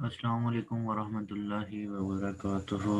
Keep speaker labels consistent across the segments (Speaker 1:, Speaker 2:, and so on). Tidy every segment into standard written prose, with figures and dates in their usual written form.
Speaker 1: अस्सलाम वालेकुम वरहमतुल्लाहि वबरकातुहू।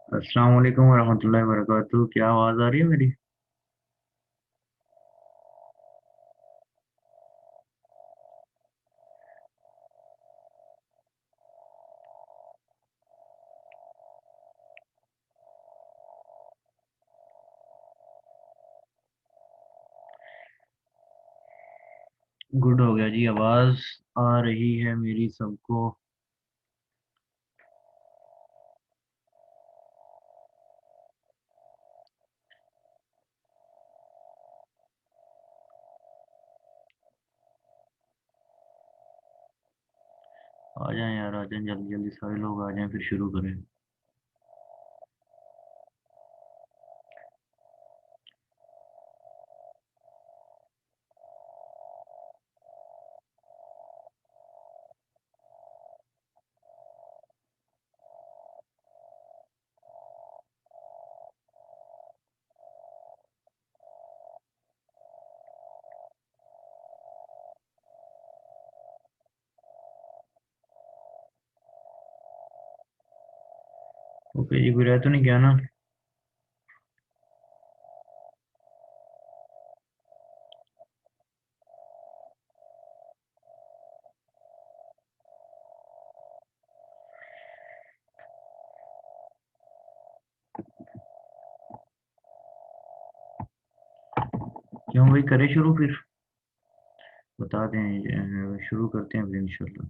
Speaker 1: अस्सलाम वालेकुम वरहमतुल्लाहि वबरकातुहू। क्या आवाज़ आ रही है मेरी? गुड हो गया जी, आवाज़ आ रही है मेरी सबको। आ जाएं यार, आ जाएं, जल्दी जल्दी सारे लोग आ जाएं, फिर शुरू करें। ओके जी, कोई रह तो नहीं गया ना? क्यों भाई, करें शुरू फिर? बता दें, शुरू करते हैं फिर इंशाल्लाह।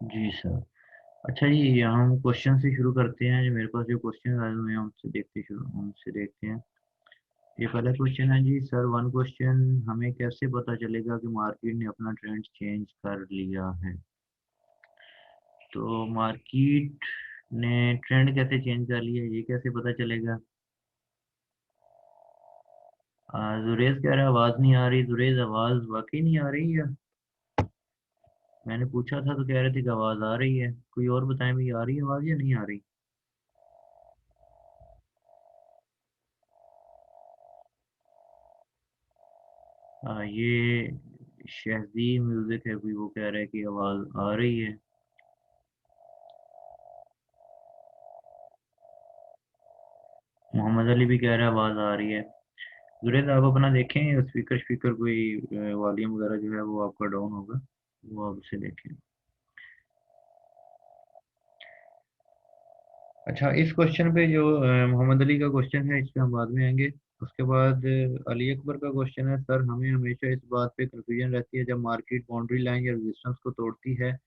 Speaker 1: जी सर। अच्छा जी, यहाँ हम क्वेश्चन से शुरू करते हैं। जो मेरे पास जो क्वेश्चन आए हुए हैं उनसे देखते हैं। ये पहला क्वेश्चन है जी सर, वन क्वेश्चन, हमें कैसे पता चलेगा कि मार्केट ने अपना ट्रेंड चेंज कर लिया है? तो मार्केट ने ट्रेंड कैसे चेंज कर लिया, ये कैसे पता चलेगा? जुरेज कह रहा है आवाज नहीं आ रही। जुरेज, आवाज वाकई नहीं आ रही है? मैंने पूछा था तो कह रहे थे कि आवाज आ रही है। कोई और बताएं भाई, आ रही है आवाज या नहीं आ रही? ये शहजी म्यूजिक है कोई, वो कह रहा है कि आवाज आ रही है। मोहम्मद अली भी कह रहा है आवाज आ रही है। जुरेद, आप अपना देखें, स्पीकर स्पीकर कोई वॉल्यूम वगैरह जो है वो आपका डाउन होगा, वो आप उसे देखें। अच्छा, इस क्वेश्चन पे जो मोहम्मद अली का क्वेश्चन है, इस पे हम बाद में आएंगे। उसके बाद अली अकबर का क्वेश्चन है, सर हमें हमेशा इस बात पे कंफ्यूजन रहती है, जब मार्केट बाउंड्री लाइन या रेजिस्टेंस को तोड़ती है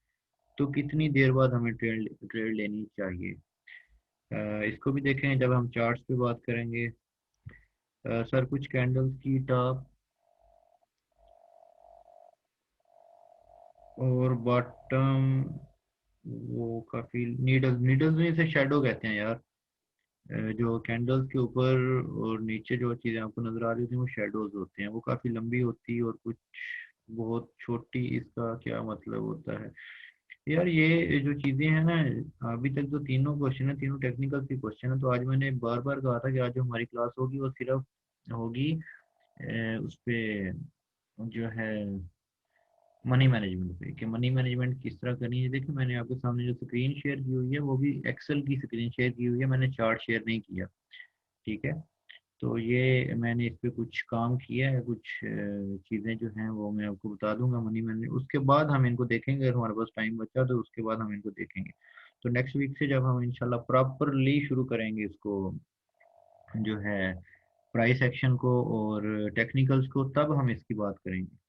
Speaker 1: तो कितनी देर बाद हमें ट्रेड ट्रेड लेनी चाहिए? इसको भी देखें जब हम चार्ट्स पे बात करेंगे। सर, कुछ कैंडल्स की टॉप और बॉटम, वो काफी नीडल्स नीडल्स में से शेडो कहते हैं यार। जो कैंडल्स के ऊपर और नीचे जो चीजें आपको नजर आ रही होती हैं वो शेडोज होते हैं, वो काफी लंबी होती है और कुछ बहुत छोटी, इसका क्या मतलब होता है? यार ये जो चीजें हैं ना, अभी तक जो तीनों क्वेश्चन है, तीनों टेक्निकल की क्वेश्चन है, तो आज मैंने बार बार कहा था कि आज जो हमारी क्लास होगी वो सिर्फ होगी उस पे जो है मनी मैनेजमेंट पे, कि मनी मैनेजमेंट किस तरह करनी है। देखिए मैंने आपके सामने जो स्क्रीन शेयर की हुई है वो भी एक्सेल की स्क्रीन शेयर की हुई है, मैंने चार्ट शेयर नहीं किया। ठीक है, तो ये मैंने इस पे कुछ काम किया है, कुछ चीज़ें जो हैं वो मैं आपको बता दूंगा मनी मैनेजमेंट, उसके बाद हम इनको देखेंगे। अगर हमारे पास टाइम बचा तो उसके बाद हम इनको देखेंगे। तो नेक्स्ट वीक से जब हम इंशाल्लाह प्रॉपरली शुरू करेंगे इसको, जो है प्राइस एक्शन को और टेक्निकल्स को, तब हम इसकी बात करेंगे।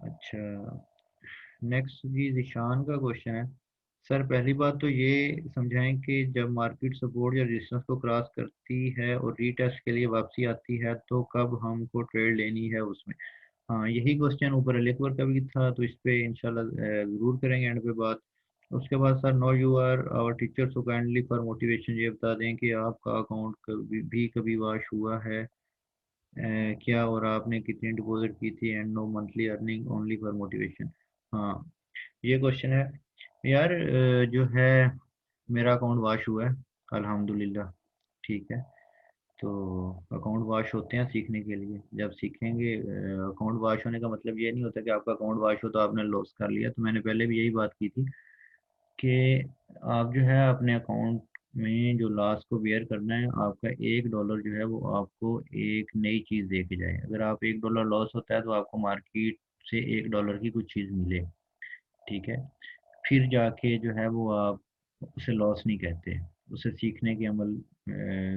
Speaker 1: अच्छा, नेक्स्ट जी जिशान का क्वेश्चन है, सर पहली बात तो ये समझाएं कि जब मार्केट सपोर्ट या रेजिस्टेंस को क्रॉस करती है और रीटेस्ट के लिए वापसी आती है तो कब हमको ट्रेड लेनी है उसमें? हाँ, यही क्वेश्चन ऊपर अलीकबर का भी था, तो इस पे इंशाल्लाह ज़रूर करेंगे एंड पे बात। उसके बाद sir, no you are our teacher so kindly for motivation, ये बता दें कि आपका अकाउंट कभी वॉश हुआ है क्या, और आपने कितनी डिपॉजिट की थी, and no monthly earning only for motivation. हाँ, ये क्वेश्चन है। यार जो है मेरा अकाउंट वॉश हुआ है अल्हम्दुलिल्लाह। ठीक है, तो अकाउंट वॉश होते हैं सीखने के लिए। जब सीखेंगे, अकाउंट वॉश होने का मतलब ये नहीं होता कि आपका अकाउंट वॉश हो तो आपने लॉस कर लिया। तो मैंने पहले भी यही बात की थी कि आप जो है अपने अकाउंट में जो लॉस को बेयर करना है, आपका $1 जो है वो आपको एक नई चीज़ दे के जाए। अगर आप $1 लॉस होता है तो आपको मार्केट से $1 की कुछ चीज़ मिले। ठीक है, फिर जाके जो है वो आप उसे लॉस नहीं कहते, उसे सीखने के अमल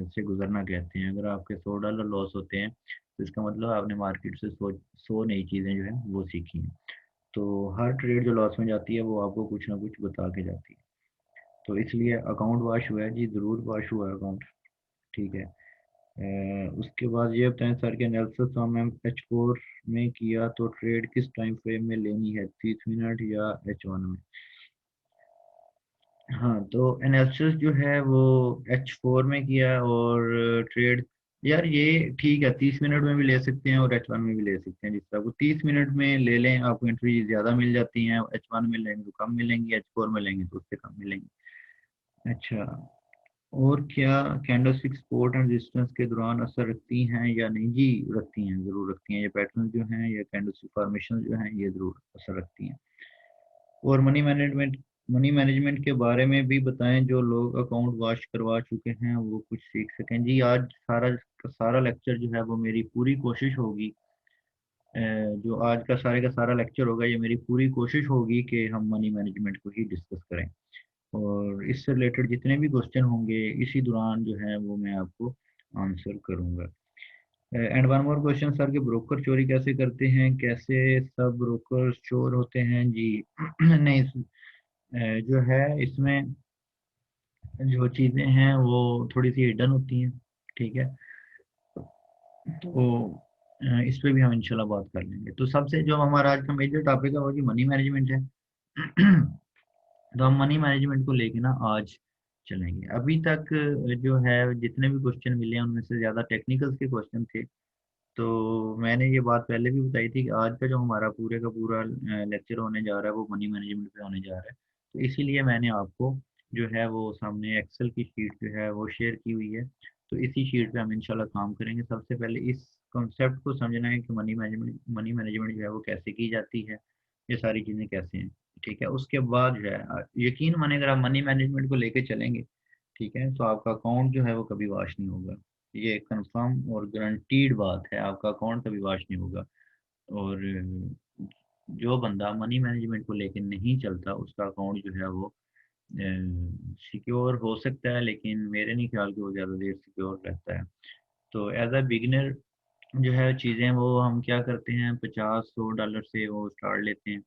Speaker 1: से गुजरना कहते हैं। अगर आपके $100 लॉस होते हैं तो इसका मतलब आपने मार्केट से 100 नई चीज़ें जो है वो सीखी हैं। तो हर ट्रेड जो लॉस में जाती है वो आपको कुछ ना कुछ बता के जाती है। तो इसलिए अकाउंट वॉश हुआ है जी, ज़रूर वॉश हुआ है अकाउंट। ठीक है, उसके बाद ये बताएं सर के एनालिसिस हम H4 में किया तो ट्रेड किस टाइम फ्रेम में लेनी है, 30 मिनट या H1 में? हाँ, तो एनालिसिस जो है वो H4 में किया है, और ट्रेड, यार ये ठीक है, 30 मिनट में भी ले सकते हैं और H1 में भी ले सकते हैं। जिस तरह को 30 मिनट में ले लें आपको एंट्री ज़्यादा मिल जाती हैं, H1 में लेंगे तो कम मिलेंगी, H4 में लेंगे तो उससे कम मिलेंगी। अच्छा, और क्या कैंडलस्टिक सपोर्ट एंड रेजिस्टेंस के दौरान असर रखती हैं या नहीं? जी रखती हैं, ज़रूर रखती हैं। ये पैटर्न जो हैं, ये कैंडलस्टिक फॉर्मेशन जो हैं, ये ज़रूर असर रखती हैं। और मनी मैनेजमेंट के बारे में भी बताएं, जो लोग अकाउंट वॉश करवा चुके हैं वो कुछ सीख सकें। जी, आज सारा का सारा लेक्चर जो है वो मेरी पूरी कोशिश होगी, जो आज का सारा लेक्चर होगा, ये मेरी पूरी कोशिश होगी कि हम मनी मैनेजमेंट को ही डिस्कस करें, और इससे रिलेटेड जितने भी क्वेश्चन होंगे इसी दौरान जो है वो मैं आपको आंसर करूंगा। And one more question sir, के ब्रोकर चोरी कैसे करते हैं, कैसे सब ब्रोकर चोर होते हैं? जी नहीं, जो है इसमें जो चीज़ें हैं वो थोड़ी सी हिडन होती हैं। ठीक है, तो इस पे भी हम इंशाल्लाह बात कर लेंगे। तो सबसे जो हमारा आज का मेजर टॉपिक है वो जी मनी मैनेजमेंट है। तो हम मनी मैनेजमेंट को लेके ना आज चलेंगे। अभी तक जो है जितने भी क्वेश्चन मिले हैं उनमें से ज़्यादा टेक्निकल्स के क्वेश्चन थे। तो मैंने ये बात पहले भी बताई थी कि आज का जो हमारा पूरे का पूरा लेक्चर होने जा रहा है वो मनी मैनेजमेंट पे होने जा रहा है। तो इसीलिए मैंने आपको जो है वो सामने एक्सेल की शीट जो है वो शेयर की हुई है। तो इसी शीट पे हम इंशाल्लाह काम करेंगे। सबसे पहले इस कॉन्सेप्ट को समझना है कि मनी मैनेजमेंट जो है वो कैसे की जाती है, ये सारी चीज़ें कैसे हैं। ठीक है, उसके बाद जो है यकीन माने अगर आप मनी मैनेजमेंट को लेके चलेंगे, ठीक है, तो आपका अकाउंट जो है वो कभी वॉश नहीं होगा। ये कंफर्म और गारंटीड बात है, आपका अकाउंट कभी वॉश नहीं होगा। और जो बंदा मनी मैनेजमेंट को लेकर नहीं चलता उसका अकाउंट जो है वो सिक्योर हो सकता है, लेकिन मेरे नहीं ख्याल कि वो ज़्यादा देर सिक्योर रहता है। तो एज अ बिगिनर जो है चीज़ें वो हम क्या करते हैं, 50-100 डॉलर से वो स्टार्ट लेते हैं।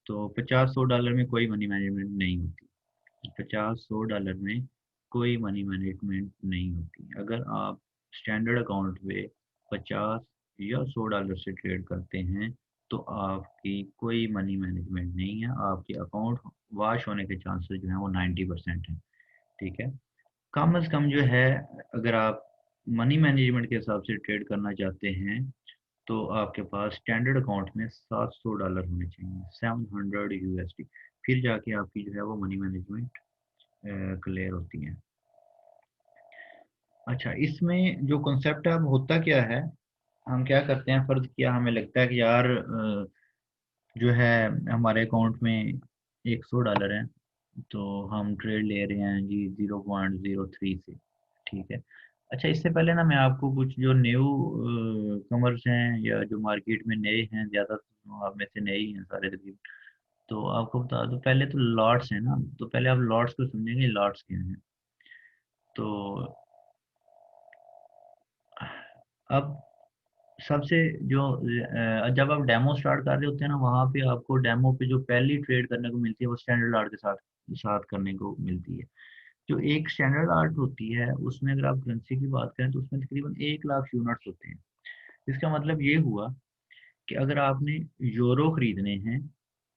Speaker 1: तो 50-100 डॉलर में कोई मनी मैनेजमेंट नहीं होती। 50-100 डॉलर में कोई मनी मैनेजमेंट नहीं होती। अगर आप स्टैंडर्ड अकाउंट पे 50 या 100 डॉलर से ट्रेड करते हैं तो आपकी कोई मनी मैनेजमेंट नहीं है, आपके अकाउंट वाश होने के चांसेस जो हैं वो 90% हैं। ठीक है, कम से कम जो है, अगर आप मनी मैनेजमेंट के हिसाब से ट्रेड करना चाहते हैं तो आपके पास स्टैंडर्ड अकाउंट में $700 होने चाहिए, 700 USD। फिर जाके आपकी जो है वो मनी मैनेजमेंट क्लियर होती है। अच्छा, इसमें जो कॉन्सेप्ट है अब होता क्या है, हम क्या करते हैं, फर्ज किया हमें लगता है कि यार जो है हमारे अकाउंट में $100 है, तो हम ट्रेड ले रहे हैं जी 0.03 से, ठीक है। अच्छा, इससे पहले ना मैं आपको कुछ जो न्यू कमर्स हैं या जो मार्केट में नए हैं, ज़्यादा तो आप में से नए ही हैं सारे तकरीबन, तो आपको बता दो, पहले तो लॉट्स है ना, तो पहले आप लॉट्स को समझेंगे, लॉट्स क्या हैं। तो अब सबसे जो जब आप डेमो स्टार्ट कर रहे होते हैं ना, वहाँ पे आपको डेमो पे जो पहली ट्रेड करने को मिलती है वो स्टैंडर्ड आर्ट के साथ साथ करने को मिलती है। जो एक स्टैंडर्ड आर्ट होती है उसमें अगर आप करेंसी की बात करें तो उसमें तकरीबन 1 लाख यूनिट्स होते हैं। इसका मतलब ये हुआ कि अगर आपने यूरो खरीदने हैं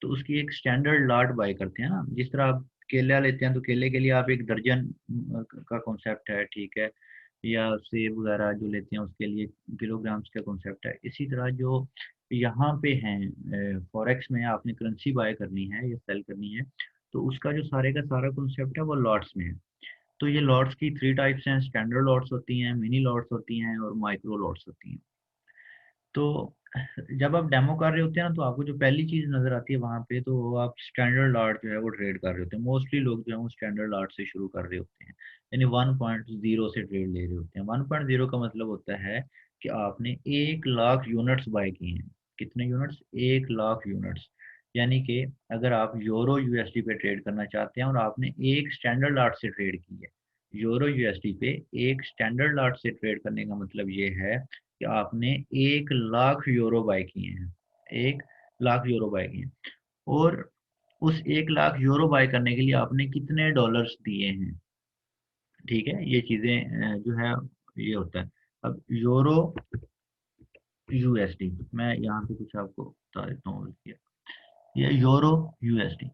Speaker 1: तो उसकी एक स्टैंडर्ड लॉट बाय करते हैं ना, जिस तरह आप केला लेते हैं तो केले के लिए आप एक दर्जन का कॉन्सेप्ट है, ठीक है, या सेब वगैरह जो लेते हैं उसके लिए किलोग्राम्स का कॉन्सेप्ट है। इसी तरह जो यहाँ पे हैं फॉरेक्स में आपने करेंसी बाय करनी है या सेल करनी है, तो उसका जो सारे का सारा कॉन्सेप्ट है वो लॉट्स में है। तो ये लॉट्स की 3 टाइप्स हैं, स्टैंडर्ड लॉट्स होती हैं, मिनी लॉट्स होती हैं और माइक्रो लॉट्स होती हैं। तो जब आप डेमो कर रहे होते हैं ना, तो आपको जो पहली चीज नजर आती है वहां पे, तो वो आप स्टैंडर्ड आर्ट जो है वो ट्रेड कर रहे होते हैं। मोस्टली लोग जो है वो स्टैंडर्ड आर्ट से शुरू कर रहे होते हैं, यानी 1.0 से ट्रेड ले रहे होते हैं। 1.0 का मतलब होता है कि आपने 1 लाख यूनिट्स बाय किए हैं। कितने यूनिट्स? 1 लाख यूनिट्स। यानी कि अगर आप यूरो यूएसडी पे ट्रेड करना चाहते हैं और आपने एक स्टैंडर्ड आर्ट से ट्रेड की है, यूरो यूएसडी पे एक स्टैंडर्ड आर्ट से ट्रेड करने का मतलब ये है कि आपने 1 लाख यूरो बाय किए हैं, 1 लाख यूरो बाय किए हैं। और उस 1 लाख यूरो बाय करने के लिए आपने कितने डॉलर्स दिए हैं, ठीक है, ये चीजें जो है ये होता है। अब यूरो यूएसडी मैं यहाँ पे कुछ आपको बता देता हूँ, ये यूरो यूएसडी।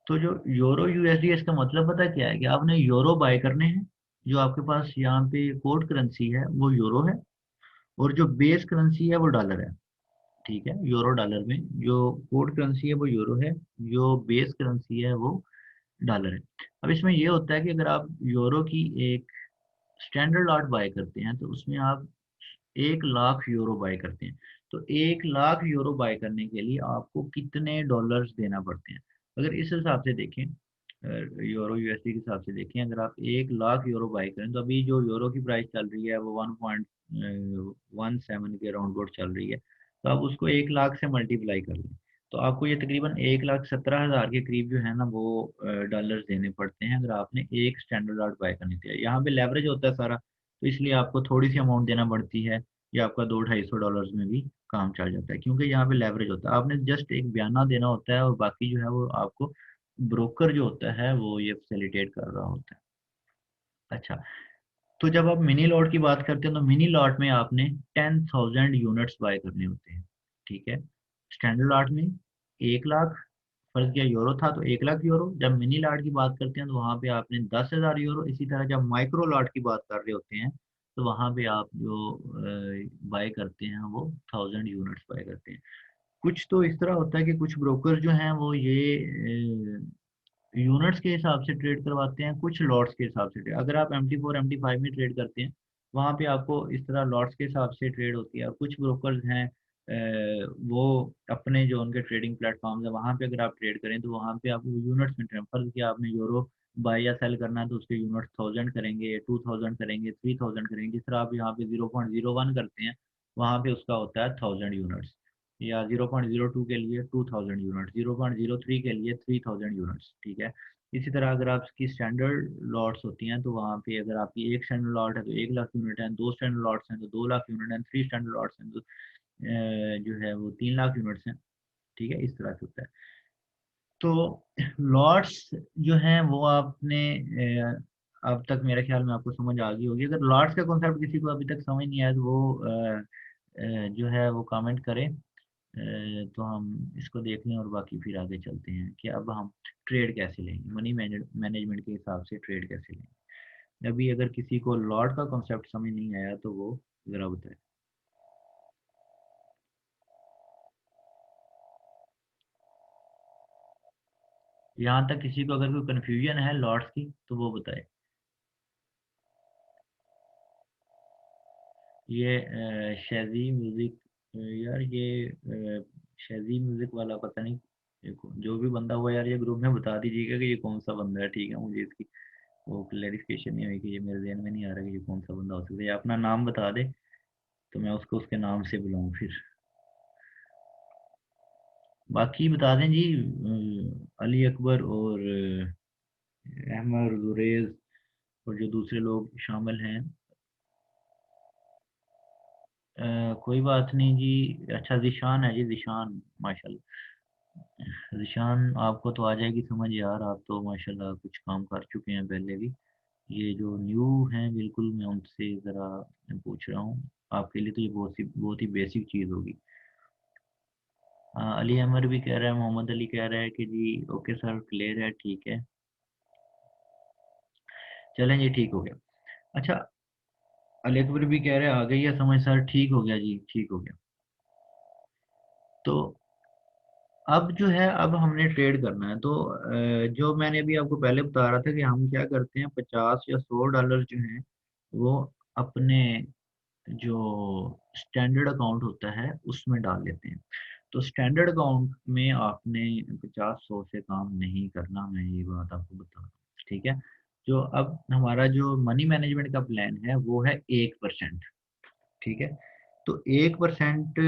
Speaker 1: तो जो यूरो यूएसडी इसका मतलब पता क्या है, कि आपने यूरो बाय करने हैं, जो आपके पास यहाँ पे कोड करेंसी है वो यूरो है, और जो बेस करेंसी है वो डॉलर है, ठीक है। यूरो डॉलर में जो कोड करेंसी है वो यूरो है, जो बेस करेंसी है वो डॉलर है। अब इसमें ये होता है कि अगर आप यूरो की एक स्टैंडर्ड लॉट बाय करते हैं तो उसमें आप 1 लाख यूरो बाय करते हैं। तो 1 लाख यूरो बाय करने के लिए आपको कितने डॉलर्स देना पड़ते हैं? अगर इस हिसाब से देखें, यूरो यूएसडी के हिसाब से देखें, अगर आप 1 लाख यूरो बाय करें, तो अभी जो यूरो की प्राइस चल रही है वो 1.17 के अराउंड बोर्ड चल रही है, तो आप उसको 1 लाख से मल्टीप्लाई कर लें, तो आपको ये तकरीबन 1,17,000 के करीब जो है ना वो डॉलर्स देने पड़ते हैं, अगर आपने एक स्टैंडर्ड लॉट बाय करनी थी। यहाँ पे लेवरेज होता है सारा, तो इसलिए आपको थोड़ी सी अमाउंट देना पड़ती है, या आपका 200-250 में भी काम चल जाता है, क्योंकि यहाँ पे लेवरेज होता है। आपने जस्ट एक बयाना देना होता है और बाकी जो है वो आपको ब्रोकर जो होता है वो ये फैसिलिटेट कर रहा होता है। अच्छा, तो जब आप मिनी लॉट की बात करते हैं तो मिनी लॉट में आपने 10,000 यूनिट्स बाय करने होते हैं, ठीक है। स्टैंडर्ड लॉट में 1 लाख, फर्ज किया यूरो था तो 1 लाख यूरो। जब मिनी लॉट की बात करते हैं तो वहाँ पे आपने 10,000 यूरो। इसी तरह जब माइक्रो लॉट की बात कर रहे होते हैं तो वहाँ पे आप जो बाय करते हैं वो 1,000 यूनिट्स बाय करते हैं। कुछ तो इस तरह होता है कि कुछ ब्रोकर जो हैं वो ये यूनिट्स के हिसाब से ट्रेड करवाते हैं, कुछ लॉट्स के हिसाब से ट्रेड। अगर आप MT4 MT5 में ट्रेड करते हैं, वहाँ पे आपको इस तरह लॉट्स के हिसाब से ट्रेड होती है। और कुछ ब्रोकर्स हैं वो अपने जो उनके ट्रेडिंग प्लेटफॉर्म है वहाँ पे अगर आप ट्रेड करें तो वहाँ पे आपको यूनिट्स में ट्रेड, फर्ज किया आपने यूरो बाय या सेल करना है तो उसके यूनिट 1,000 करेंगे, 2,000 करेंगे, 3,000 करेंगे। जिस तरह आप यहाँ पे 0.01 करते हैं, वहाँ पे उसका होता है 1,000 यूनिट्स, या 0.02 के लिए 2,000 यूनिट, 0.03 के लिए 3,000 यूनिट्स, ठीक है। इसी तरह अगर आपकी स्टैंडर्ड लॉट्स होती हैं तो वहाँ पे अगर आपकी एक स्टैंडर्ड लॉट है तो 1 लाख यूनिट है, दो स्टैंडर्ड लॉट्स हैं तो 2 लाख यूनिट हैं, थ्री स्टैंडर्ड लॉट्स हैं तो जो है वो 3 लाख यूनिट्स हैं, ठीक है। इस तरह से होता है। तो लॉट्स जो हैं वो आपने अब तक मेरे ख्याल में आपको समझ आ गई होगी। अगर लॉट्स का कॉन्सेप्ट किसी को अभी तक समझ नहीं आया तो वो जो है वो कमेंट करें, तो हम इसको देख लें और बाकी फिर आगे चलते हैं कि अब हम ट्रेड कैसे लेंगे, मनी मैनेजमेंट के हिसाब से ट्रेड कैसे लेंगे। अभी अगर किसी को लॉट का कॉन्सेप्ट समझ नहीं आया तो वो ज़रा बताए। यहाँ तक किसी को अगर कोई कन्फ्यूजन है लॉट्स की तो वो बताए। ये शैजी म्यूजिक, यार ये शैजी म्यूजिक वाला पता नहीं, जो भी बंदा हुआ यार ये ग्रुप में बता दीजिएगा कि ये कौन सा बंदा है, ठीक है, मुझे इसकी वो क्लेरिफिकेशन नहीं हुई कि ये मेरे ध्यान में नहीं आ रहा कि ये कौन सा बंदा हो सकता है। ये अपना नाम बता दे तो मैं उसको उसके नाम से बुलाऊं फिर। बाकी बता दें जी, अली अकबर और अहमद गुरेज और जो दूसरे लोग शामिल हैं। कोई बात नहीं जी। अच्छा जिशान है जी, जिशान माशाल्लाह। जिशान आपको तो आ जाएगी समझ यार, आप तो माशाल्लाह कुछ काम कर चुके हैं पहले भी। ये जो न्यू हैं बिल्कुल मैं उनसे ज़रा पूछ रहा हूँ, आपके लिए तो ये बहुत ही बेसिक चीज़ होगी। अली अमर भी कह रहा है, मोहम्मद अली कह रहा है कि जी ओके सर क्लियर है, ठीक है। चलें जी, ठीक हो गया। अच्छा, अली अकबर भी कह रहे हैं आ गई है समझ सर, ठीक हो गया जी, ठीक हो गया। तो अब जो है, अब हमने ट्रेड करना है तो जो मैंने अभी आपको पहले बता रहा था कि हम क्या करते हैं, 50 या 100 डॉलर जो हैं वो अपने जो स्टैंडर्ड अकाउंट होता है उसमें डाल लेते हैं। तो स्टैंडर्ड अकाउंट में आपने 50 100 से काम नहीं करना, मैं ये बात आपको बता रहा हूँ, ठीक है। जो अब हमारा जो मनी मैनेजमेंट का प्लान है वो है 1%, ठीक है। तो 1%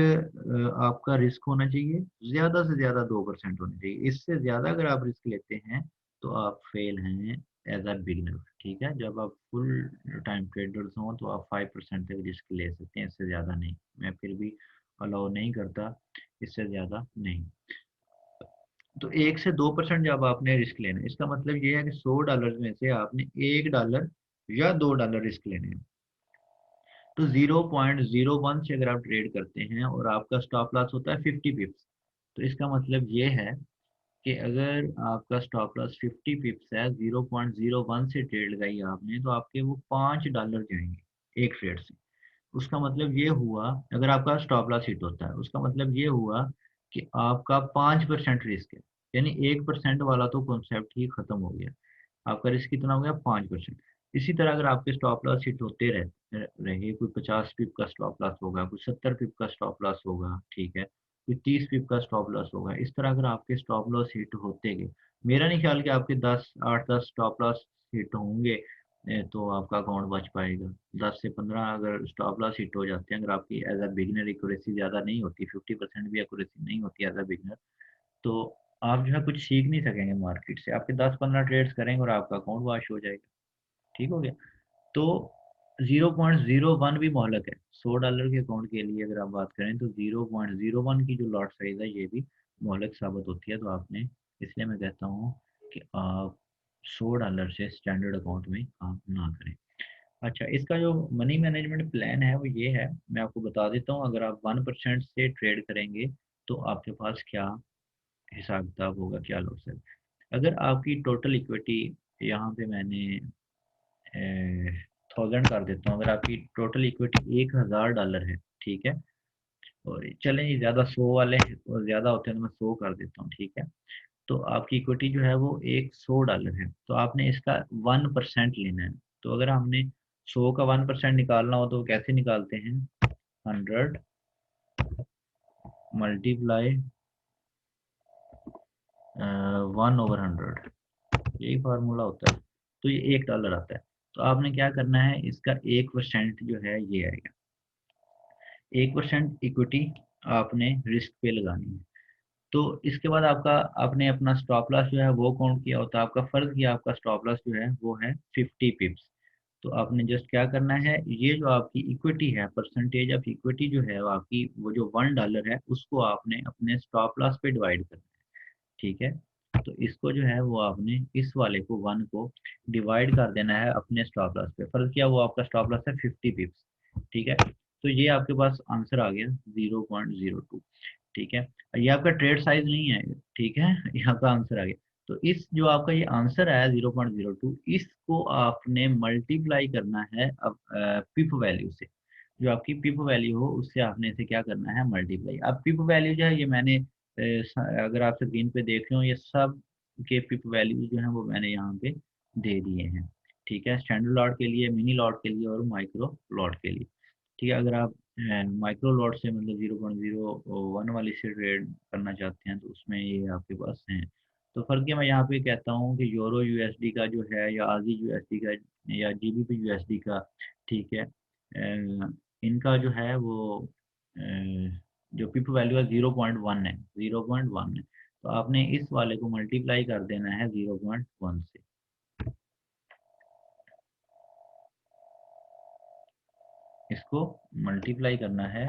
Speaker 1: आपका रिस्क होना चाहिए, ज्यादा से ज्यादा 2% होना चाहिए। इससे ज्यादा अगर आप रिस्क लेते हैं तो आप फेल हैं एज अ बिगिनर, ठीक है। जब आप फुल टाइम ट्रेडर्स हों तो आप 5% तक रिस्क ले सकते हैं, इससे ज्यादा नहीं। मैं फिर भी अलाउ नहीं करता, इससे ज्यादा नहीं। तो 1 से 2% जब आपने रिस्क लेना है, इसका मतलब ये है कि 100 डॉलर में से आपने $1 या $2 रिस्क लेने हैं। तो 0.01 से अगर आप ट्रेड करते हैं और आपका स्टॉप लॉस होता है 50 पिप्स, तो इसका मतलब ये है कि अगर आपका स्टॉप लॉस 50 पिप्स है, 0.01 से ट्रेड लगाई आपने, तो आपके वो $5 जाएंगे एक ट्रेड से। उसका मतलब ये हुआ, अगर आपका स्टॉप लॉस हिट होता है उसका मतलब ये हुआ कि आपका 5% रिस्क है। यानी 1% वाला तो कॉन्सेप्ट ही खत्म हो गया, आपका रिस्क कितना हो गया, 5%। इसी तरह अगर आपके स्टॉप लॉस हिट होते रहे, कोई 50 पिप का स्टॉप लॉस होगा, कोई 70 पिप का स्टॉप लॉस होगा, ठीक है, कोई 30 पिप का स्टॉप लॉस होगा, इस तरह अगर आपके स्टॉप लॉस हिट होते गए, मेरा नहीं ख्याल कि आपके 10 8 10 स्टॉप लॉस हिट होंगे तो आपका अकाउंट बच पाएगा। 10 से 15 अगर स्टॉप लॉस हिट हो जाते हैं, अगर आपकी एज अ बिगिनर एक्यूरेसी ज़्यादा नहीं होती, 50% भी एक्यूरेसी नहीं होती एज अ बिगिनर, तो आप जो है कुछ सीख नहीं सकेंगे मार्केट से। आपके 10 15 ट्रेड्स करेंगे और आपका अकाउंट वॉश हो जाएगा, ठीक हो गया। तो 0.01 भी मोहलक है। 100 डॉलर के अकाउंट के लिए अगर आप बात करें तो 0.01 की जो लॉट साइज है ये भी मोहलक साबित होती है। तो आपने, इसलिए मैं कहता हूँ कि आप 100 डॉलर से स्टैंडर्ड अकाउंट में काम ना करें। अच्छा, इसका जो मनी मैनेजमेंट प्लान है वो ये है, मैं आपको बता देता हूँ। अगर आप 1% से ट्रेड करेंगे तो आपके पास क्या हिसाब किताब होगा, क्या लॉस है। अगर आपकी टोटल इक्विटी, यहाँ पे मैंने 1000 कर देता हूँ, अगर आपकी टोटल इक्विटी 1000 डॉलर है, ठीक है, और चलें ये ज़्यादा 100 वाले और ज़्यादा होते हैं तो मैं 100 कर देता हूँ, ठीक है। तो आपकी इक्विटी जो है वो 100 डॉलर है, तो आपने इसका 1% लेना है। तो अगर हमने 100 का 1% निकालना हो तो कैसे निकालते हैं, 100 मल्टीप्लाई 1/100, यही फार्मूला होता है। तो ये $1 आता है। तो आपने क्या करना है, इसका 1% जो है ये आएगा। 1% इक्विटी आपने रिस्क पे लगानी है। तो इसके बाद आपका, आपने अपना स्टॉप लॉस जो है वो काउंट किया होता है, आपका फर्ज किया, आपका स्टॉप लॉस जो है वो है 50 पिप्स। तो आपने जस्ट क्या करना है, ये जो आपकी इक्विटी है, परसेंटेज ऑफ इक्विटी जो है वो आपकी, वो जो $1 है उसको आपने अपने स्टॉप लॉस पे डिवाइड करना है, ठीक है। तो इसको जो है वो आपने इस वाले को 1 को डिवाइड कर देना है अपने स्टॉप लॉस पे। फर्ज किया, वो आपका स्टॉप लॉस है 50 पिप्स, ठीक है। तो ये आपके पास आंसर आ गया 0.02, ठीक है। ये आपका ट्रेड साइज नहीं है, ठीक है, ये आपका आंसर आ गया। तो इस जो आपका ये आंसर आया 0.02, इसको आपने मल्टीप्लाई करना है अब पिप वैल्यू से। जो आपकी पिप वैल्यू हो उससे आपने इसे क्या करना है, मल्टीप्लाई। अब पिप वैल्यू जो है ये मैंने अगर आप स्क्रीन पे देख रहे हो, ये सब के पिप वैल्यूज जो हैं वो मैंने यहाँ पे दे दिए हैं। ठीक है, स्टैंडर्ड लॉट के लिए, मिनी लॉट के लिए और माइक्रो लॉट के लिए। ठीक है, अगर आप माइक्रो लॉट से मतलब 0.01 वाली से ट्रेड करना चाहते हैं तो उसमें ये आपके पास हैं। तो फर्क ये मैं यहाँ पे कहता हूँ कि यूरो यूएसडी का जो है, या आजी यूएसडी का, या जीबीपी यूएसडी का, ठीक है, इनका जो है वो जो पिप वैल्यू है 0.1 है, 0.1 है। तो आपने इस वाले को मल्टीप्लाई कर देना है 0.1 से। इसको मल्टीप्लाई करना है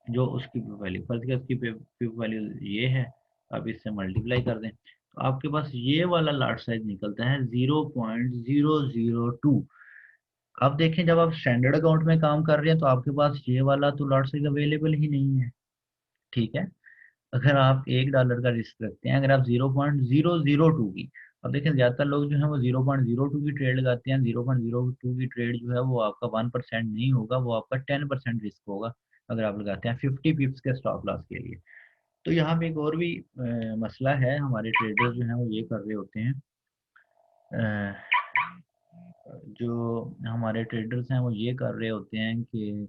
Speaker 1: जो उसकी पिप वैल्यू, फर्स्ट के उसकी पिप वैल्यू ये है, आप इससे मल्टीप्लाई कर दें तो आपके पास ये वाला लाट साइज निकलता है 0.002। अब देखें, जब आप स्टैंडर्ड अकाउंट में काम कर रहे हैं तो आपके पास ये वाला तो लाट साइज अवेलेबल ही नहीं है। ठीक है, अगर आप $1 का रिस्क रखते हैं, अगर आप 0.002 की, अब देखें ज़्यादातर लोग जो है वो 0.02 की ट्रेड लगाते हैं। 0.02 की ट्रेड जो है वो आपका 1% नहीं होगा, वो आपका 10% रिस्क होगा अगर आप लगाते हैं 50 पिप्स के स्टॉप लॉस के लिए। तो यहाँ पे एक और भी मसला है, हमारे ट्रेडर्स जो हैं वो ये कर रहे होते हैं, जो हमारे ट्रेडर्स हैं वो ये कर रहे होते हैं कि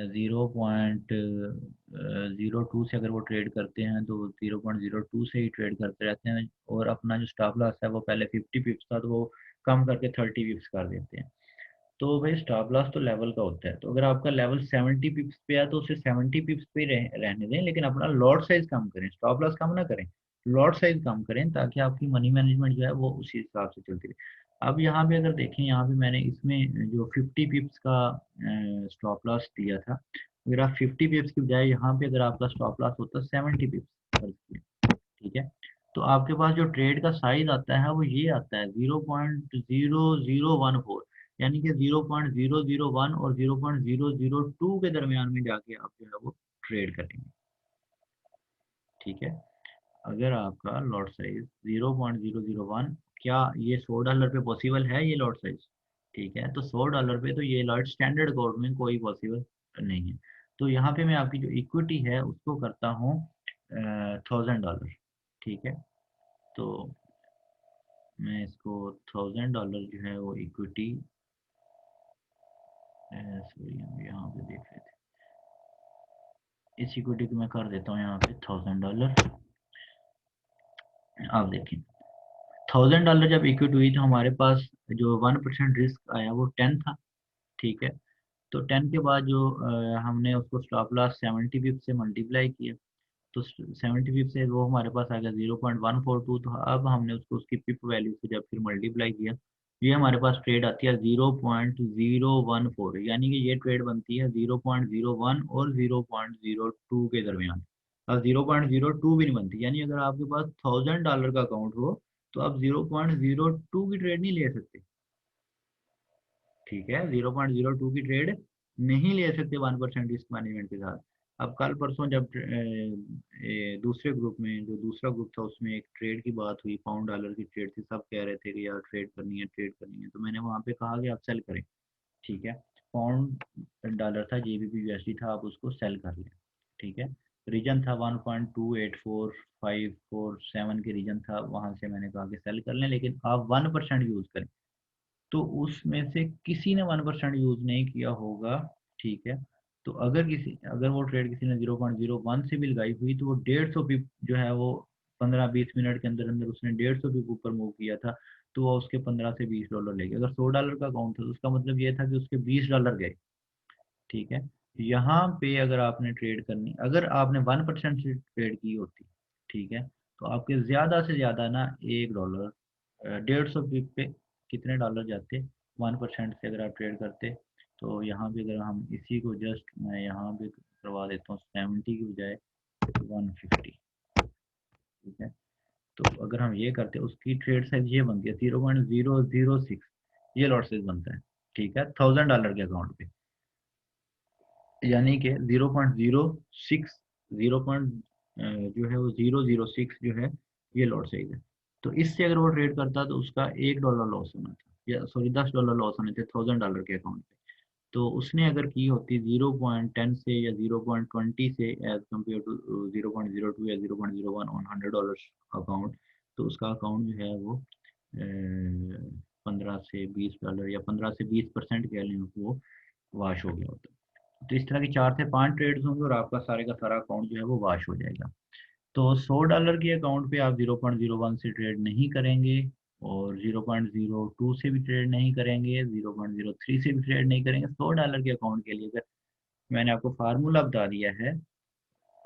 Speaker 1: 0.02 से अगर वो ट्रेड करते हैं तो 0.02 से ही ट्रेड करते रहते हैं, और अपना जो स्टॉप लॉस है वो पहले 50 पिप्स था तो वो कम करके 30 पिप्स कर देते हैं। तो भाई स्टॉप लॉस तो लेवल का होता है, तो अगर आपका लेवल 70 पिप्स पे है तो उसे 70 पिप्स पे रहने दें, लेकिन अपना लॉट साइज कम करें, स्टॉप लॉस कम ना करें, लॉट साइज कम करें, ताकि आपकी मनी मैनेजमेंट जो है वो उसी हिसाब से चलती रहे। अब यहाँ पे अगर देखें, यहाँ पे मैंने इसमें जो 50 पिप्स का स्टॉप लॉस दिया था, अगर आप 50 पिप्स की बजाय यहाँ पे अगर आपका स्टॉप लॉस होता 70 पिप्स, ठीक है, तो आपके पास जो ट्रेड का साइज आता है वो ये आता है 0.0014, यानी कि 0.001 और 0.002 के दरमियान में जाके आप जो है वो ट्रेड करेंगे। ठीक है, अगर आपका लॉट साइज 0.001, क्या ये $100 पे पॉसिबल है ये लॉट साइज? ठीक है, तो $100 पे तो ये लॉट स्टैंडर्ड कोड में कोई पॉसिबल नहीं है। तो यहाँ पे मैं आपकी जो इक्विटी है उसको करता हूँ $1000। ठीक है, तो मैं इसको $1000 जो है वो इक्विटी, सॉरी हम यहाँ पे देख रहे थे, इस इक्विटी को मैं कर देता हूँ यहाँ पे $1000। आप देखें, $1000 जब इक्विटी हुई तो हमारे पास जो 1% रिस्क आया वो 10 था। ठीक है, तो 10 के बाद जो हमने उसको स्टॉप लॉस 70 पिप से मल्टीप्लाई किया, तो 70 पिप से वो हमारे पास आ गया 0.142। तो अब हमने उसको उसकी पिप वैल्यू से जब फिर मल्टीप्लाई किया, ये हमारे पास ट्रेड आती है 0.014, यानी कि ये ट्रेड बनती है 0.01 और 0.02 के दरमियान। अब 0.02 भी नहीं बनती, यानी अगर आपके पास $1000 का अकाउंट हो तो आप 0.02 की ट्रेड नहीं ले सकते। ठीक है, 0.02 की ट्रेड नहीं ले सकते 1% रिस्क मैनेजमेंट के साथ। अब कल परसों जब दूसरे ग्रुप में, जो दूसरा ग्रुप था उसमें एक ट्रेड की बात हुई, $1 की ट्रेड थी, सब कह रहे थे कि यार ट्रेड करनी है, ट्रेड करनी है, तो मैंने वहाँ पे कहा कि आप सेल करें। ठीक है, $1 था, जेबीपी यूएसडी था, आप उसको सेल कर लें। ठीक है, रीजन था 1.284547 के रीजन था, वहां से मैंने कहा कि सेल कर लें, लेकिन आप 1% यूज करें। तो उसमें से किसी ने 1% यूज नहीं किया होगा। ठीक है, तो अगर वो ट्रेड किसी ने 0.01 से भी लगाई हुई तो वो 150 पिप जो है वो 15-20 मिनट के अंदर अंदर उसने 150 पिप ऊपर मूव किया था, तो वो उसके 15 से $20 ले गया। अगर $100 का अकाउंट था तो उसका मतलब ये था कि उसके $20 गए। ठीक है, यहाँ पे अगर आपने ट्रेड करनी, अगर आपने 1% से ट्रेड की होती, ठीक है, तो आपके ज्यादा से ज्यादा ना $1, 150 पिप पे कितने डॉलर जाते 1% से अगर आप ट्रेड करते। तो यहाँ पे अगर हम इसी को जस्ट मैं यहाँ पे करवा देता हूँ 70 की बजाय 150। ठीक है, तो अगर हम ये करते उसकी ट्रेड साइज ये बनती है 0.006, ये लॉट साइज बनता है। ठीक है, $1000 के अकाउंट पे, यानी कि 0.06, 0 जो है वो 006 जो है ये लॉट साइज है। तो इससे अगर वो ट्रेड करता तो उसका $1 लॉस होना था, या सॉरी $10 लॉस होने थे $1000 के अकाउंट पे। तो उसने अगर की होती 0.10 से या 0.20 से एज कम्पेयर टू 0.02 या 0.01 ऑन $100 अकाउंट, तो उसका अकाउंट जो है वो 15 से 20 डॉलर या 15 से 20% कह लें वो वाश हो गया होता। तो इस तरह की 4 से 5 ट्रेड्स होंगे और आपका सारे का सारा अकाउंट जो है वो वाश हो जाएगा। तो $100 के अकाउंट पे आप 0.01 से ट्रेड नहीं करेंगे, और 0.02 से भी ट्रेड नहीं करेंगे, 0.03 से भी ट्रेड नहीं करेंगे। $100 के अकाउंट के लिए अगर मैंने आपको फार्मूला बता दिया है,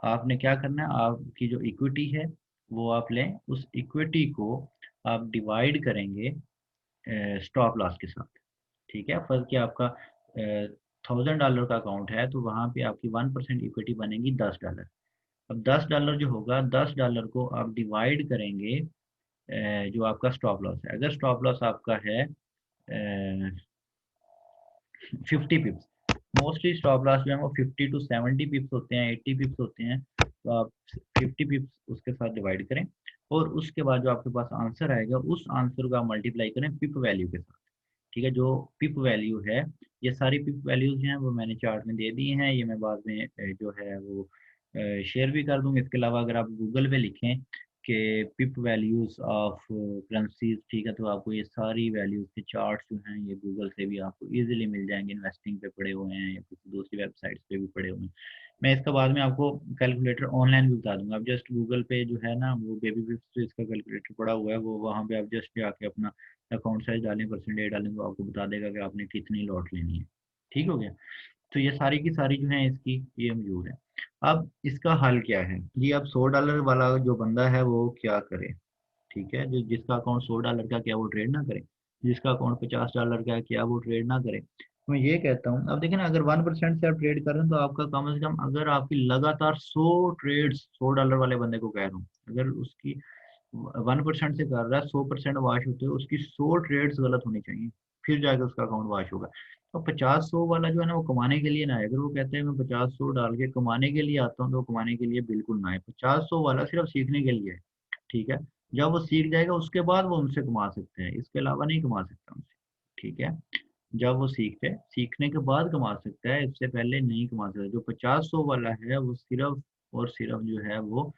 Speaker 1: आपने क्या करना है, आपकी जो इक्विटी है वो आप लें, उस इक्विटी को आप डिवाइड करेंगे स्टॉप लॉस के साथ। ठीक है, फर्ज कि आपका $1000 का अकाउंट है, तो वहाँ पे आपकी 1% इक्विटी बनेगी $10। अब $10 जो होगा, $10 को आप डिवाइड करेंगे जो आपका स्टॉप लॉस है। अगर स्टॉप लॉस आपका है 50 पिप्स, मोस्टली स्टॉप लॉस जो है वो 50 to 70 पिप्स होते हैं, 80 पिप्स होते हैं, तो आप 50 पिप्स उसके साथ डिवाइड करें, और उसके बाद जो आपके पास आंसर आएगा उस आंसर को आप मल्टीप्लाई करें पिप वैल्यू के साथ। ठीक है, जो पिप वैल्यू है, ये सारी पिप वैल्यूज हैं वो मैंने चार्ट में दे दी हैं, ये मैं बाद में जो है वो शेयर भी कर दूंगा। इसके अलावा अगर आप गूगल पे लिखें कि पिप वैल्यूज ऑफ करेंसीज, ठीक है, तो आपको ये सारी वैल्यूज के चार्ट जो हैं ये गूगल से भी आपको इजीली मिल जाएंगे। इन्वेस्टिंग पे पड़े हुए हैं या किसी दूसरी वेबसाइट्स पे भी पड़े हुए हैं। मैं इसका बाद में आपको कैलकुलेटर ऑनलाइन भी बता दूंगा। आप जस्ट गूगल पे जो है ना वो बेबी पिप्स पे इसका कैलकुलेटर पड़ा हुआ है, वो वहाँ पे आप जस्ट जाके अपना अकाउंट साइज डालें, परसेंटेज डालें, तो आपको बता देगा कि आपने कितनी लॉट लेनी है। ठीक हो गया। तो ये सारी की सारी जो है इसकी ये मौजूद है। अब इसका हल क्या है जी? अब $100 वाला जो बंदा है वो क्या करे? ठीक है, जो जिसका अकाउंट $100 का, क्या वो ट्रेड ना करे? जिसका अकाउंट $50 का है, क्या वो ट्रेड ना करे? तो मैं ये कहता हूँ, अब देखिए ना, अगर 1% से आप ट्रेड कर रहे हैं तो आपका कम से कम, अगर आपकी लगातार 100 ट्रेड्स, $100 वाले बंदे को कह रहा हूँ, अगर उसकी 1% से कर रहा है, 100% वाश होते हैं, उसकी 100 ट्रेड्स गलत होनी चाहिए, फिर जाकर उसका अकाउंट वाश होगा। तो 50-100 वाला जो है ना वो कमाने के लिए ना है। अगर वो कहते हैं मैं 50-100 डाल के कमाने के लिए आता हूँ, तो वो कमाने के लिए बिल्कुल ना है। 50-100 वाला सिर्फ सीखने के लिए है। ठीक है, जब वो सीख जाएगा उसके बाद वो उनसे कमा सकते हैं, इसके अलावा नहीं कमा सकता उनसे। ठीक है, जब वो सीखने के बाद कमा सकता है, इससे पहले नहीं कमा सकता। जो 50-100 वाला है वो सिर्फ और सिर्फ जो है वो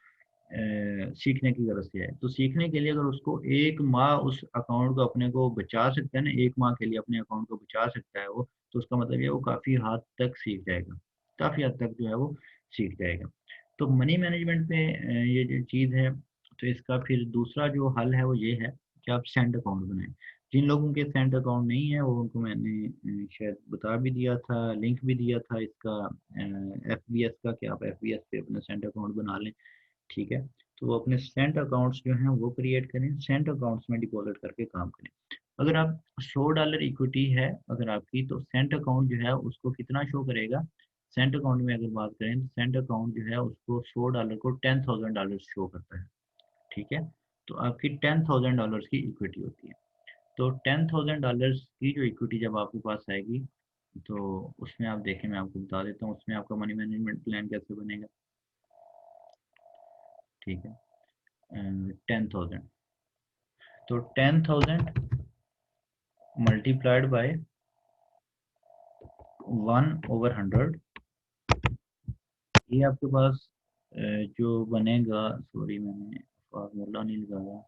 Speaker 1: सीखने की गरज से है। तो सीखने के लिए अगर उसको 1 माह उस अकाउंट को अपने को बचा सकता है ना, 1 माह के लिए अपने अकाउंट को बचा सकता है वो, तो उसका मतलब ये वो काफ़ी हद तक सीख जाएगा, काफ़ी हद तक जो है वो सीख जाएगा। तो मनी मैनेजमेंट पे ये जो चीज़ है, तो इसका फिर दूसरा जो हल है वो ये है कि आप सेंट अकाउंट बनाएं। जिन लोगों के सेंट अकाउंट नहीं है वो, उनको मैंने शायद बता भी दिया था, लिंक भी दिया था इसका FBS का, कि आप FBS पे अपना सेंट अकाउंट बना लें। ठीक है, तो वो अपने सेंट अकाउंट्स जो हैं वो क्रिएट करें, सेंट अकाउंट्स में डिपॉजिट करके काम करें। अगर आप $100 इक्विटी है अगर आपकी, तो सेंट अकाउंट जो है उसको कितना शो करेगा? सेंट अकाउंट में अगर बात करें तो सेंट अकाउंट जो है उसको $100 को $10,000 शो करता है। ठीक है, तो आपकी $10,000 की इक्विटी होती है। तो $10,000 की जो इक्विटी जब आपके पास आएगी, तो उसमें आप देखें, मैं आपको बता देता हूँ उसमें आपका मनी मैनेजमेंट प्लान कैसे बनेगा। ठीक है, 10,000, तो 10,000 मल्टीप्लाइड बाय 1/100, ये आपके पास जो बनेगा, सॉरी मैंने फार्मूला नहीं लगाया,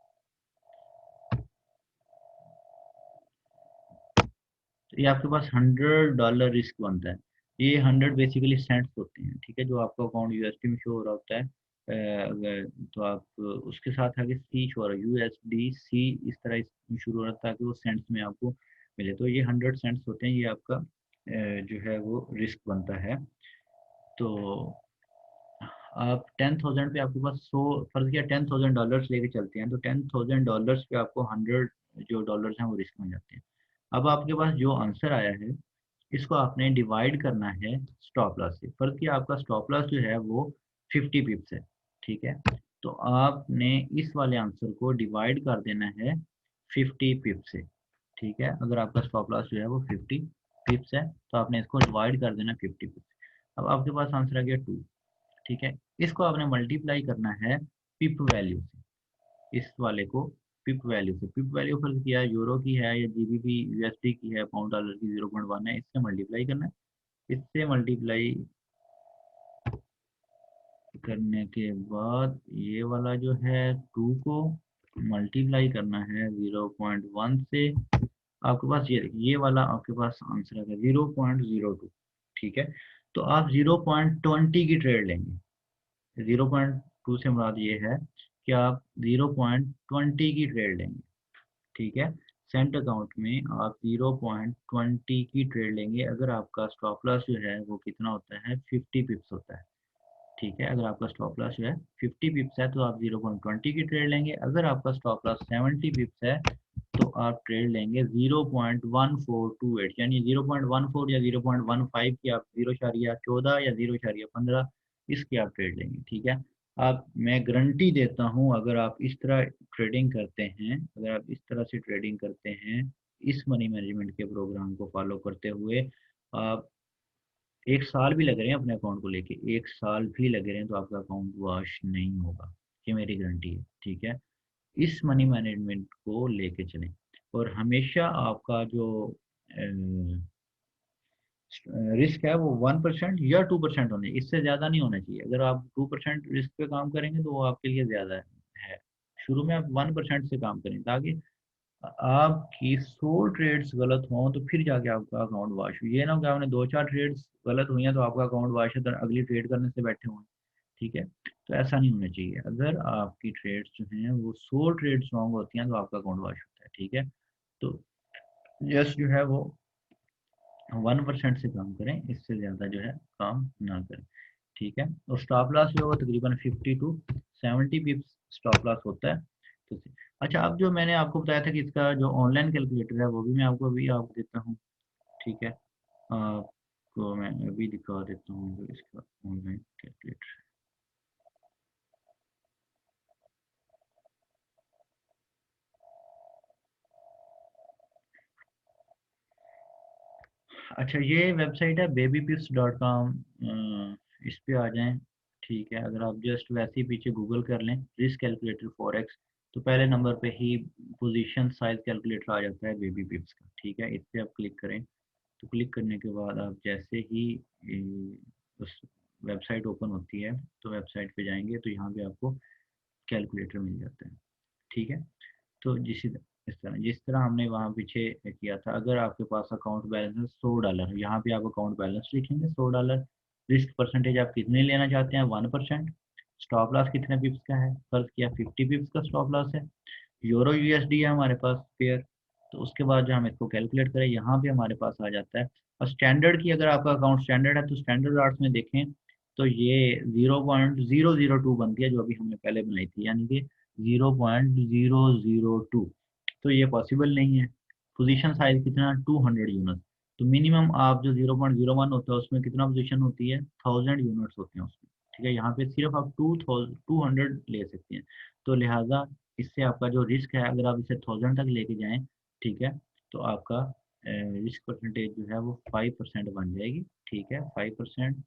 Speaker 1: तो ये आपके पास $100 रिस्क बनता है। ये 100 बेसिकली सेंट्स होते हैं। ठीक है, जो आपका अकाउंट USD में शो हो रहा होता है, तो आप उसके साथ आगे सी शो हो रहा है, USDC इस तरह शुरू हो रहा है, ताकि वो सेंट्स में आपको मिले। तो ये 100 सेंट्स होते हैं, ये आपका जो है वो रिस्क बनता है। तो आप 10,000 पे आपके पास 100, फर्ज किया $10,000 लेके चलते हैं, तो $10,000 पे आपको 100 जो डॉलर्स हैं वो रिस्क में जाते हैं। अब आपके पास जो आंसर आया है, इसको आपने डिवाइड करना है स्टॉप लॉस से। फर्ज किया आपका स्टॉप लॉस जो है वो 50 पिप्स है। ठीक है, तो आपने इस वाले आंसर को डिवाइड कर देना है 50 पिप्स से। ठीक है, अगर आपका स्टॉप लॉस जो है वो 50 पिप्स है, तो आपने इसको डिवाइड कर देना 50 पिप्स। अब आपके पास आंसर आ गया 2। ठीक है, इसको आपने मल्टीप्लाई करना है पिप वैल्यू से, इस वाले को पिप वैल्यू से। पिप वैल्यू फर्ज किया है, यूरो की है या जीबीपी यूएसडी की है, पाउंड डॉलर की 0.1 है, इससे मल्टीप्लाई करना है। इससे मल्टीप्लाई करने के बाद ये वाला जो है 2 को मल्टीप्लाई करना है 0.1 से। आपके पास ये वाला आपके पास आंसर है 0.02। ठीक है, तो आप 0.20 की ट्रेड लेंगे। 0.2 से मुराद ये है कि आप 0.20 की ट्रेड लेंगे। ठीक है, सेंट अकाउंट में आप 0.20 की ट्रेड लेंगे। अगर आपका स्टॉप लॉस जो है वो कितना होता है, 50 पिप्स होता है। ठीक है, अगर आपका स्टॉप लॉस जो है 50 पिप्स है तो आप 0.20 की ट्रेड लेंगे। अगर आपका स्टॉप लॉस 70 पिप्स है तो आप ट्रेड लेंगे 0.1428, यानी 0.14 या 0.15 की आप 0.14 या 0.15 इसकी आप ट्रेड लेंगे। ठीक है, आप मैं गारंटी देता हूं, अगर आप इस तरह ट्रेडिंग करते हैं, अगर आप इस तरह से ट्रेडिंग करते हैं, इस मनी मैनेजमेंट के प्रोग्राम को फॉलो करते हुए, आप 1 साल भी लग रहे हैं अपने अकाउंट को लेके, 1 साल भी लगे रहे हैं तो आपका अकाउंट वॉश नहीं होगा, ये मेरी गारंटी है। ठीक है, इस मनी मैनेजमेंट को लेके चलें, और हमेशा आपका जो रिस्क है वो 1% या 2% होने, इससे ज़्यादा नहीं होना चाहिए। अगर आप 2% रिस्क पे काम करेंगे तो वो आपके लिए ज़्यादा है। शुरू में आप 1% से काम करें, ताकि आपकी 100 ट्रेड्स गलत हों तो फिर जाके आपका अकाउंट वाश हो। ये ना हो कि आपने 2-4 ट्रेड्स गलत हुई हैं तो आपका अकाउंट वाश है, तो अगली ट्रेड करने से बैठे हुए हैं। ठीक है, तो ऐसा नहीं होना चाहिए। अगर आपकी ट्रेड्स जो हैं वो 100 ट्रेड्स रॉन्ग होती हैं तो आपका अकाउंट वाश होता है। ठीक है, तो जस्ट जो है वो 1% से काम करें, इससे ज़्यादा जो है काम ना करें। ठीक है, और स्टॉप लॉस जो है वो तकरीबन 50 to 70 पिप्स स्टॉप लॉस होता है। तो अच्छा, अब जो मैंने आपको बताया था कि इसका जो ऑनलाइन कैलकुलेटर है वो भी मैं आपको अभी आपको देता हूँ। ठीक है, आपको मैं अभी दिखा देता हूँ जो इसका ऑनलाइन कैलकुलेटर। अच्छा, ये वेबसाइट है babypips.com, इस पे आ जाएं। ठीक है, अगर आप जस्ट वैसे ही पीछे गूगल कर लें रिस्क कैलकुलेटर फॉरेक्स, तो पहले नंबर पे ही पोजीशन साइज कैलकुलेटर आ जाता है बेबी पिप्स का। ठीक है, इस पे आप क्लिक करें, तो क्लिक करने के बाद आप जैसे ही उस वेबसाइट ओपन होती है तो वेबसाइट पे जाएंगे तो यहाँ पे आपको कैलकुलेटर मिल जाता है। ठीक है, तो जिस तरह हमने वहाँ पीछे किया था, अगर आपके पास अकाउंट बैलेंस है $100, यहाँ पे आप अकाउंट बैलेंस लिखेंगे $100। रिस्क परसेंटेज आप कितने लेना चाहते हैं, 1%। स्टॉप लॉस कितने पिप्स का है, फर्ज किया 50 पिप्स का स्टॉप लॉस है। यूरो यूएसडी है हमारे पास पेयर, तो उसके बाद जो हम इसको कैलकुलेट करें यहाँ पे हमारे पास आ जाता है। और स्टैंडर्ड की, अगर आपका अकाउंट स्टैंडर्ड है तो स्टैंडर्ड आर्ट्स में देखें तो ये 0.002 बनती है, जो अभी हमने पहले बनाई थी, यानी कि 0.002। तो ये पॉसिबल नहीं है। पोजीशन साइज कितना, 200 यूनिट। तो मिनिमम आप जो 0.01 होता है उसमें कितना पोजीशन होती है, 1000 यूनिट्स होते हैं उसमें। ठीक है, यहाँ पे सिर्फ आप 200 ले सकते हैं। तो लिहाजा इससे आपका जो रिस्क है, अगर आप इसे 1000 तक लेके जाएं, ठीक है, तो आपका रिस्क परसेंटेज जो है वो 5% बन जाएगी। ठीक है, 5%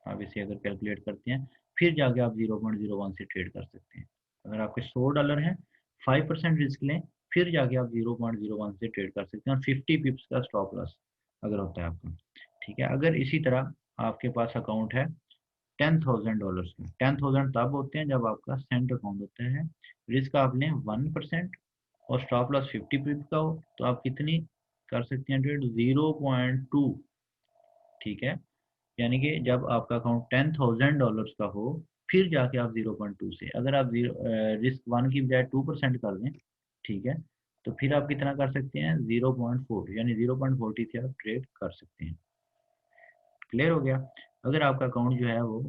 Speaker 1: आप इसे अगर कैलकुलेट करते हैं, फिर जाके आप 0.01 से ट्रेड कर सकते हैं। अगर आपके $100 हैं, 5% रिस्क लें, फिर जाके आप 0.01 से ट्रेड कर सकते हैं, और 50 पिप्स का स्टॉप लॉस अगर होता है आपका। ठीक है, अगर इसी तरह आपके पास अकाउंट है $10,000 का, 10,000 तब होते हैं जब आपका सेंट अकाउंट होता है। रिस्क आप लें 1% और स्टॉप लॉस 50 पिप्स का हो, तो आप कितनी कर सकते हैं ट्रेड, 0.2। ठीक है, यानी कि जब आपका अकाउंट $10,000 का हो, फिर जाके आप 0.2 से, अगर आप जीरो रिस्क 1 की बजाय 2% कर दें, ठीक है, तो फिर आप कितना कर सकते हैं, 0.4, यानी 0.40 से आप ट्रेड कर सकते हैं। क्लियर हो गया। अगर आपका अकाउंट जो है वो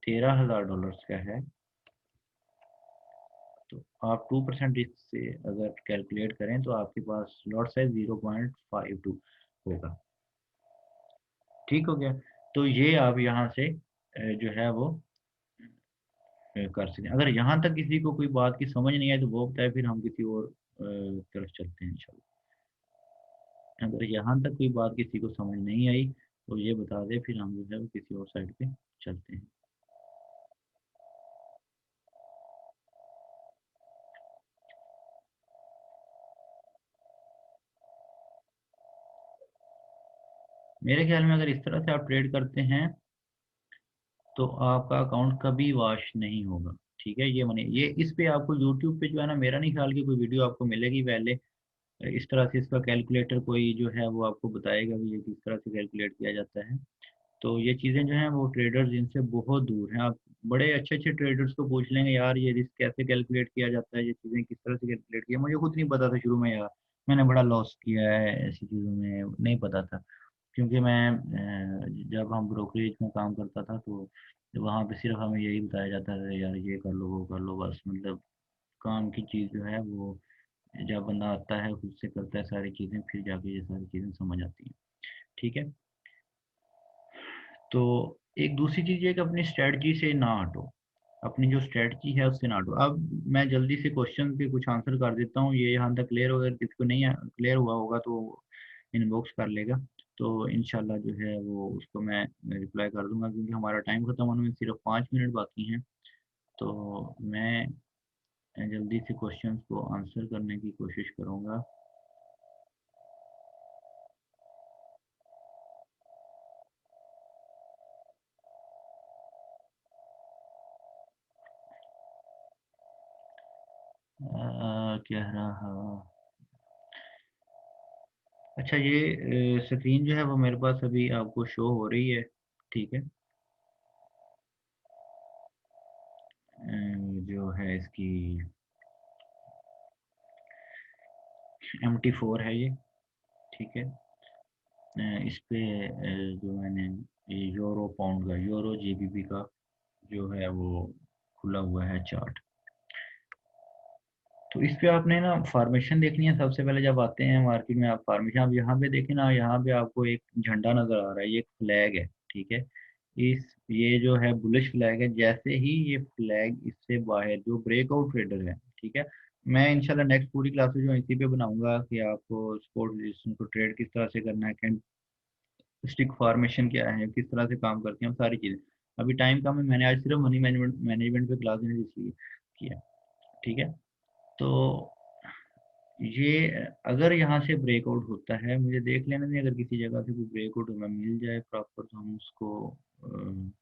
Speaker 1: $13,000 का है, तो आप 2% रिस्क से अगर कैलकुलेट करें तो आपके पास लॉट साइज 0.52 होगा। ठीक हो गया, तो ये आप यहाँ से जो है वो कर सकते हैं। अगर यहाँ तक किसी को कोई बात की समझ नहीं आई तो वो बताए, फिर हम किसी और तरफ चलते हैं इंशाल्लाह। अगर यहाँ तक कोई बात किसी को समझ नहीं आई तो ये बता दे, फिर हम जो है वो किसी और साइड पे चलते हैं। मेरे ख्याल में अगर इस तरह से आप ट्रेड करते हैं तो आपका अकाउंट कभी वॉश नहीं होगा। ठीक है, ये मानिए, ये इस पे आपको यूट्यूब पे जो है ना, मेरा नहीं ख्याल कि कोई वीडियो आपको मिलेगी पहले इस तरह से इसका कैलकुलेटर कोई जो है वो आपको बताएगा कि ये किस तरह से कैलकुलेट किया जाता है। तो ये चीज़ें जो हैं वो ट्रेडर्स इनसे बहुत दूर हैं। आप बड़े अच्छे अच्छे ट्रेडर्स को पूछ लेंगे, यार ये रिस्क कैसे कैलकुलेट किया जाता है, ये चीज़ें किस तरह से कैलकुलेट किया, मुझे खुद नहीं पता था शुरू में यार। मैंने बड़ा लॉस किया है ऐसी चीज़ों में, नहीं पता था। क्योंकि मैं जब हम ब्रोकरेज में काम करता था तो वहाँ पे सिर्फ हमें यही बताया जाता था, यार ये कर लो वो कर लो, बस मतलब काम की चीज़ जो है वो जब बंदा आता है खुद से करता है सारी चीज़ें, फिर जाके ये सारी चीज़ें समझ आती हैं। ठीक है, तो एक दूसरी चीज़ ये कि अपनी स्ट्रेटजी से ना हटो, अपनी जो स्ट्रेटजी है उससे ना हटो। अब मैं जल्दी से क्वेश्चन के कुछ आंसर कर देता हूँ, ये यहाँ तक क्लियर हो, अगर किसी को नहीं क्लियर हुआ होगा तो इनबॉक्स कर लेगा, तो इंशाल्लाह जो है वो उसको मैं रिप्लाई कर दूंगा, क्योंकि हमारा टाइम खत्म होने में सिर्फ 5 मिनट बाकी हैं। तो मैं जल्दी से क्वेश्चन को आंसर करने की कोशिश करूँगा। कह रहा, अच्छा ये स्क्रीन जो है वो मेरे पास अभी आपको शो हो रही है। ठीक है, जो है इसकी MT4 है ये। ठीक है, इस पे जो मैंने ये यूरो पाउंड का, यूरो GBP का जो है वो खुला हुआ है चार्ट। तो इस पे आपने ना फॉर्मेशन देखनी है सबसे पहले, जब आते हैं मार्केट में आप फॉर्मेशन, आप यहाँ पे देखें ना, यहाँ पे आपको एक झंडा नजर आ रहा है, ये एक फ्लैग है। ठीक है, इस ये जो है बुलिश फ्लैग है, जैसे ही ये फ्लैग इससे बाहर जो ब्रेकआउट ट्रेडर है, ठीक है, मैं इंशाल्लाह नेक्स्ट पूरी क्लासेस जो इसी पे बनाऊंगा कि आपको स्पोर्ट रेजिस्टेंस को ट्रेड किस तरह से करना है, स्टिक फॉर्मेशन क्या है, किस तरह से काम करते हैं, सारी चीज़ें। अभी टाइम कम है, मैंने आज सिर्फ मनी मैनेजमेंट मैनेजमेंट पे क्लास देने इसलिए किया। ठीक है, तो ये अगर यहाँ से ब्रेकआउट होता है, मुझे देख लेने दें, अगर किसी जगह से कोई ब्रेकआउट हमें मिल जाए प्रॉपर, तो हम उसको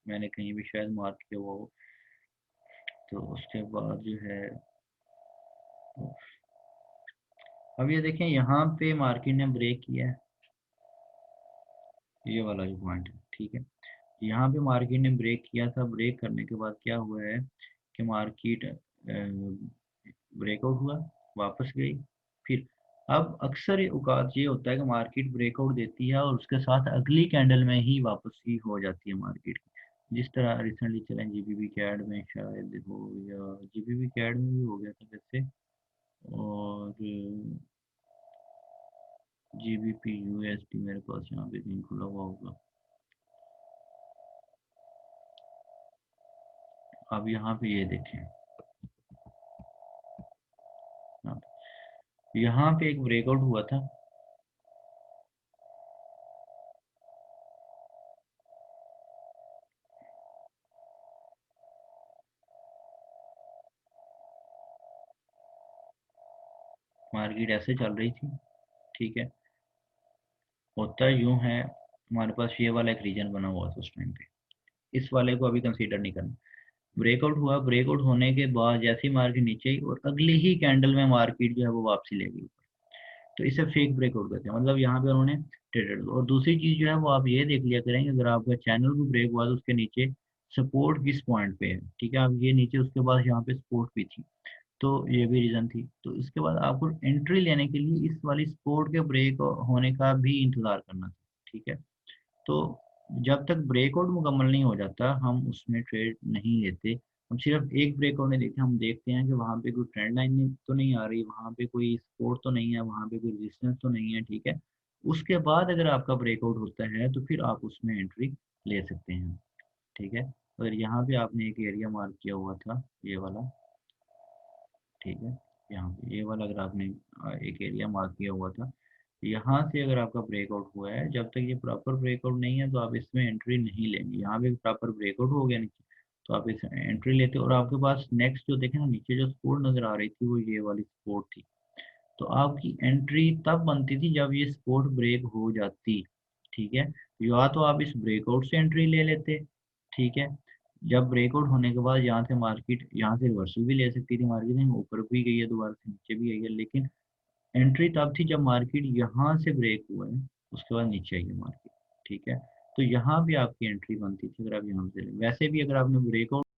Speaker 1: मैंने कहीं भी शायद मार्क किया हुआ हो, तो उसके बाद जो है, अब ये देखें यहाँ पे मार्केट ने ब्रेक किया है, ये वाला जो पॉइंट है। ठीक है, यहाँ पे मार्केट ने ब्रेक किया था, ब्रेक करने के बाद क्या हुआ है कि मार्केट ब्रेकआउट हुआ, वापस गई, फिर अब अक्सर ये औकात ये होता है कि मार्केट ब्रेकआउट देती है और उसके साथ अगली कैंडल में ही वापसी हो जाती है मार्केट की, जिस तरह रिसेंटली चला GBP कैड में शायद हो, या GBP कैड में भी हो गया था वैसे, और GBP USD मेरे पास यहाँ पे कहीं खुला हुआ होगा। अब यहाँ पे ये देखें, हाँ, यहाँ पे एक ब्रेकआउट हुआ था, मार्केट ऐसे चल रही थी। ठीक है, होता यूं है, हमारे पास ये वाला एक रीजन बना हुआ था उस टाइम पे, इस वाले को अभी कंसीडर नहीं करना। ब्रेकआउट हुआ, ब्रेकआउट होने के बाद जैसे ही मार्केट नीचे आई और अगली ही कैंडल में मार्केट जो है वो वापसी ले गई, तो इसे फेक ब्रेकआउट कहते हैं, मतलब यहाँ पे उन्होंने ट्रेडेड। और दूसरी चीज जो है वो आप ये देख लिया करेंगे, अगर आपका चैनल भी ब्रेक हुआ तो उसके नीचे सपोर्ट किस पॉइंट पे है। ठीक है, अब ये नीचे उसके बाद यहाँ पे सपोर्ट भी थी, तो ये भी रीज़न थी। तो इसके बाद आपको एंट्री लेने के लिए इस वाली स्पोर्ट के ब्रेक होने का भी इंतज़ार करना था। ठीक है, तो जब तक ब्रेकआउट मुकम्मल नहीं हो जाता हम उसमें ट्रेड नहीं लेते। हम सिर्फ एक ब्रेकआउट नहीं देखते, हम देखते हैं कि वहाँ पे कोई ट्रेंड लाइन तो नहीं आ रही, वहाँ पे कोई सपोर्ट तो नहीं है, वहाँ पे कोई रेजिस्टेंस तो नहीं है। ठीक है, उसके बाद अगर आपका ब्रेकआउट होता है तो फिर आप उसमें एंट्री ले सकते हैं। ठीक है, अगर यहाँ पे आपने एक एरिया मार्क किया हुआ था, ये वाला, ठीक है, यहाँ पे ये वाला अगर आपने एक एरिया मार्क किया हुआ था, यहाँ से अगर आपका ब्रेकआउट हुआ है, जब तक ये प्रॉपर ब्रेकआउट नहीं है तो आप इसमें एंट्री नहीं लेंगे। यहाँ पे प्रॉपर ब्रेकआउट हो गया नीचे, तो आप इस एंट्री लेते हो, और आपके पास नेक्स्ट जो देखे ना नीचे जो सपोर्ट नजर आ रही थी वो ये वाली सपोर्ट थी, तो आपकी एंट्री तब बनती थी जब ये सपोर्ट ब्रेक हो जाती। ठीक है, या तो आप इस ब्रेकआउट से एंट्री ले लेते, ठीक है, जब ब्रेकआउट होने के बाद यहाँ से मार्केट, यहाँ से रिवर्सल भी ले सकती थी मार्केट, ऊपर भी गई है, दोबारा से नीचे भी गई है, लेकिन एंट्री तब थी जब मार्केट यहाँ से ब्रेक हुआ है, उसके बाद नीचे आई है मार्केट, ठीक है, तो यहाँ भी आपकी एंट्री बनती थी अगर आप यहाँ से लें। वैसे भी अगर आपने ब्रेकआउट